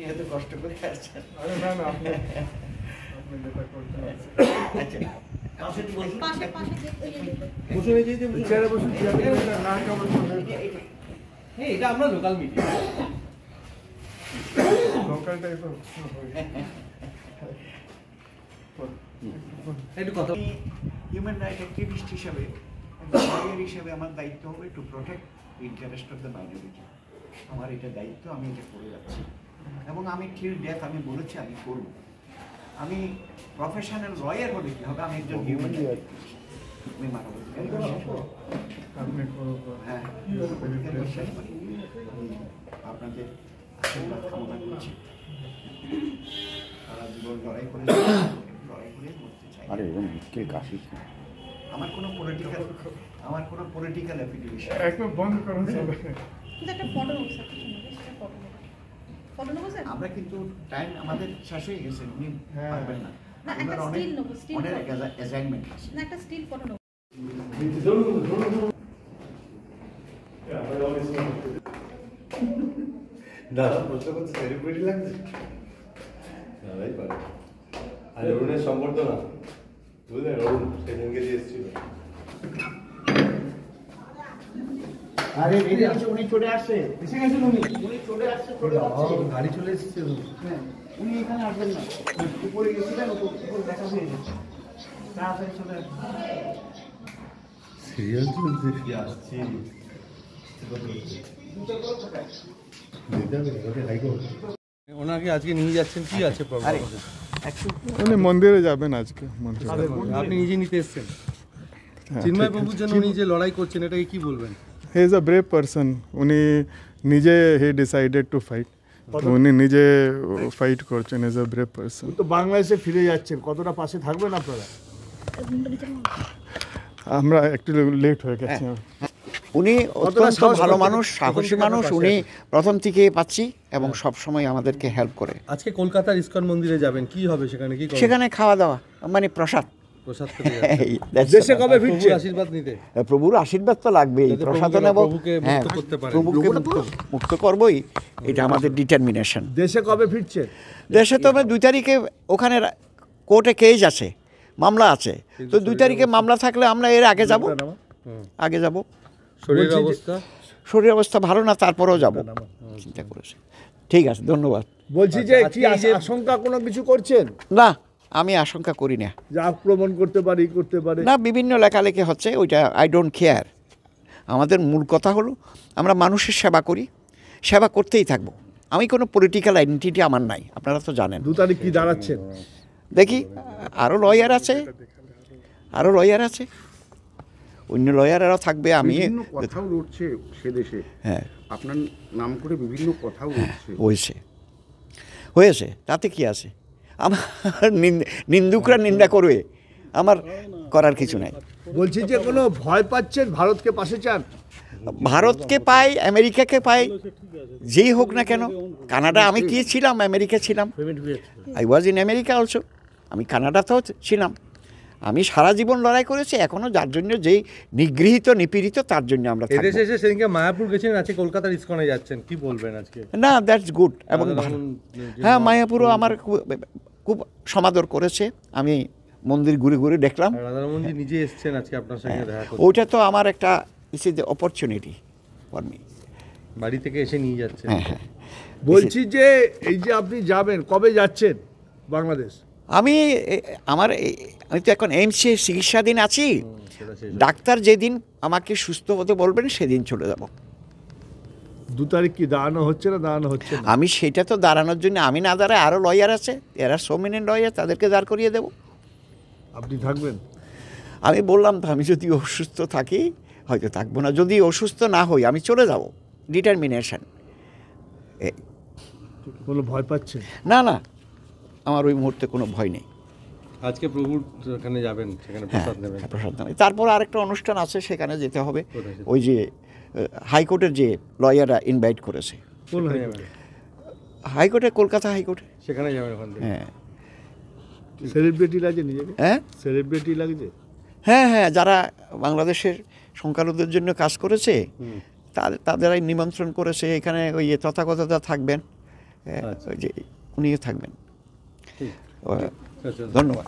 এত কষ্ট করে আসছেন। আরে না না, আপনি যেটা করছেন আচ্ছা চেয়ারে বসুন, না কেমন এটা আমরা লোকাল মিডিয়া, লোকাল টাইপের একটু কথা। হিউম্যান রাইট অ্যাক্টিভিস্ট হিসাবে লয়ার হিসাবে আমার দায়িত্ব হবে to protect interest of the minority. আমার এটা দায়িত্ব, আমি এটা করে যাচ্ছি এবং আমি টিল ডেথ আমি বলেছি আমি করব। আমি প্রফেশনাল লয়ার হলে কি হবে, আমি একজন হিউম্যান রাইট অ্যাক্টিভিস্ট। আমি মানব আপনি হ্যাঁ শেষ করি। আপনাদের আশীর্বাদ কামনা করছি। তারা জীবন লড়াই করে করতে চাই। আমার কোনো পলিটিক্যাল অ্যাফিলিয়েশন একদম বন্ধ করুন সবাই। আমরা কিন্তু টাইম আমাদের শেষ হয়ে গেছে, উনি পারবেন না। অনেক অ্যাসাইনমেন্ট আছে। সেলিব্রিটি লাগছে দাদাই পারে। আর অরুণের সম্বর্ধনা বুঝলেন, অরুণ সেদিনকে দিয়ে এসেছিল। আরে উনি চলে আসছে, এসে গেছেন উনি চলে আসছে, গাড়ি চলে এসেছে। হ্যাঁ উনি এখানে আসবেন না, উপরে গেছিলেন, উপরে দেখা হয়ে গেছে, তাড়াতাড়ি চলে আসবেন। সিরিয়াল চলছে আসছি ওনাকে আজকে নিয়ে যাচ্ছেন, কি আছে প্রবলেম? উনি মন্দিরে যাবেন আজকে, মন্দিরে। আপনি নিজে নিতে এসেছেন চিন্ময় বাবুর জন্য, উনি যে লড়াই করছেন এটাকে কি বলবেন? He is a brave person. উনি নিজে হি ডিসাইডেড টু ফাইট, উনি নিজে ফাইট করছেন। Is a brave person. তো বাংলাদেশে ফিরে যাচ্ছেন, কতটা পাশে থাকবেন আপনারা? আমরা একটু লেট হয়ে গেছি। উনি অত্যন্ত ভালো মানুষ, সাহসী মানুষ। উনি প্রথম থেকে পাচ্ছি এবং সব সময় আমাদেরকে হেল্প করে। আজকে কলকাতার ইসকন মন্দিরে যাবেন, কি হবে সেখানে? কি সেখানে খাওয়া দাওয়া মানে প্রসাদ। দেশে কবে ফিরছে? আশীর্বাদ নিতে প্রভুর আশীর্বাদ তো লাগবেই, প্রসাদ নেব, প্রভুকে মুক্ত করবই, এটা আমাদের ডিটারমিনেশন। দেশে কবে ফিরছে? দেশে তো 2 তারিখে ওখানে কোর্টে কেস আছে, মামলা আছে, তো 2 তারিখে মামলা থাকলে আমরা এর আগে যাব। শরীর অবস্থা ভালো না, তারপরেও যাব চিন্তা করেছে। ঠিক আছে, ধন্যবাদ। বলছি যে কি আশঙ্কা কোনো কিছু করছেন? না, আমি আশঙ্কা করি না যে আক্রমণ করতে পারে না। বিভিন্ন লেখালেখি হচ্ছে, ওইটা আই ডোন্ট কেয়ার। আমাদের মূল কথা হলো আমরা মানুষের সেবা করি, সেবা করতেই থাকবো। আমি কোনো পলিটিক্যাল আইডেন্টিটি আমার নাই, আপনারা তো জানেন। 2 তারিখ কি দাঁড়াচ্ছেন? দেখি, আরও লয়ার আছে, অন্য লয়ারেরাও থাকবে। আমি কথাও উঠছে সে দেশে, হ্যাঁ আপনার নাম করে বিভিন্ন কথাও উঠছে হয়েছে, তাতে কি আছে? আমার নিন্দুকরা নিন্দা করবে, আমার করার কিছু নাই। বলছি যে কোনো ভয় পাচ্ছেন? ভারতকে পাশে চান? ভারতকে পাই, আমেরিকাকে পাই, যেই হোক না কেন। কানাডা, আমি কি ছিলাম, আমেরিকা ছিলাম, I was in America also. আমি কানাডাতেও ছিলাম। আমি সারা জীবন লড়াই করেছি, এখনো যার জন্য যেই নিগৃহীত নিপীড়িত তার জন্য আমরা থাকবো। এদেশে এসে সেদিনকে মায়াপুর গেছেন, আজকে কলকাতার ইসকনে যাচ্ছেন, কি বলবেন আজকে? না, দ্যাটস গুড এবং হ্যাঁ, মায়াপুরও আমার খুব সমাদর করেছে। আমি মন্দির ঘুরে ঘুরে দেখলাম। রাধারমণজি নিজে এসেছেন আজকে আপনার সঙ্গে দেখা করতে। ওইটা তো আমার একটা is is opportunity for me. বাড়ি থেকে এসে নিয়ে যাচ্ছেন। হ্যাঁ। বলছি যে এই যে আপনি যাবেন, কবে যাচ্ছেন বাংলাদেশ? আমি তো এখন এইমসে চিকিৎসাধীন আছি। ডাক্তার যেদিন আমাকে সুস্থ হতে বলবেন সেদিন চলে যাব। 2 তারিখ কি দাঁড়ানো হচ্ছে না? আমি সেটা তো দাঁড়ানোর জন্য আমি না দাঁড়ায় আরও লয়ার আছে, এরা সোমিনেন্ট লয়ার, তাদেরকে দাঁড় করিয়ে দেব। আপনি থাকবেন? আমি বললাম তো, আমি যদি অসুস্থ থাকি হয়তো থাকবো না, যদি অসুস্থ না হই আমি চলে যাব। ডিটারমিনেশন। কোনো ভয় পাচ্ছেন? না, আমার ওই মুহূর্তে কোনো ভয় নেই। আজকে প্রভুর ওখানে যাবেন, সেখানে প্রসাদ নেবেন। প্রসাদ নেবেন, তারপর আরেকটা অনুষ্ঠান আছে, সেখানে যেতে হবে। ওই যে হাইকোর্টের যে লয়াররা ইনভাইট করেছে। কোন হাইকোর্টে? কলকাতা হাইকোর্টে, সেখানে যাবেন ওখান থেকে। হ্যাঁ। সেলিব্রিটি লাগে নিজেকে? হ্যাঁ, সেলিব্রিটি লাগছে। হ্যাঁ, যারা বাংলাদেশের সংখ্যালঘুদের জন্য কাজ করেছে তাদেরাই নিমন্ত্রণ করেছে। এখানে ওই তথাগতরা থাকবেন, আচ্ছা। ওই যে উনিও থাকবেন। ঠিক। আচ্ছা। ধন্যবাদ।